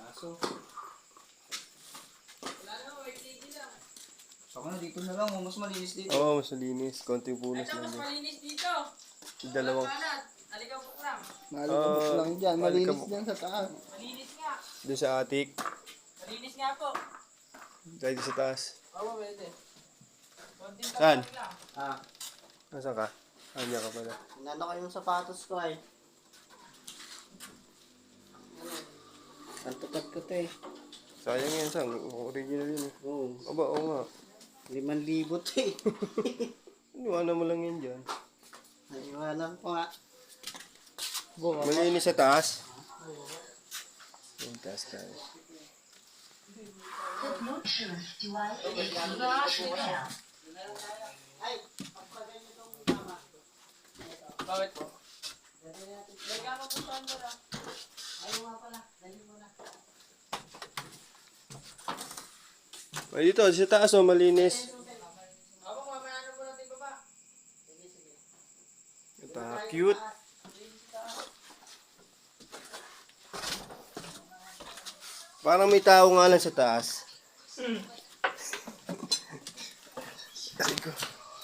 Aso. Saka na dito na lang, mas malinis dito. Oo, mas malinis. Konting punas Ito, lang mas din. malinis dito. Dalawang. Alikabok lang. Malikabok lang dyan, malinis malikabok. dyan sa taas. Malinis nga. Doon sa attic. Malinis nga po. Dahil sa taas. Oo, pwede. Konting Saan? tapos lang. Ah, Nasaan ka? Anya ka pala. inano ko yung sapatos ko ay. Ang tutad ko to eh. Sayang yan, sang. Original yun eh. Oo, Aba, oo nga. 5,000 to eh. Iwanan mo lang yan dyan. Naiwanan ko nga. Malinis sa taas. Yung taas tayo. The Bluetooth device is not now. Ay, pagpagay nyo itong tama. Bakit po? Lagyan mo po saan ba lang? Ayaw nga pala, dali mo na. Ay, dito, sa taas oh, malinis. Ako, mamaya na po natin baba. Ito, cute. Parang may tao nga lang sa taas.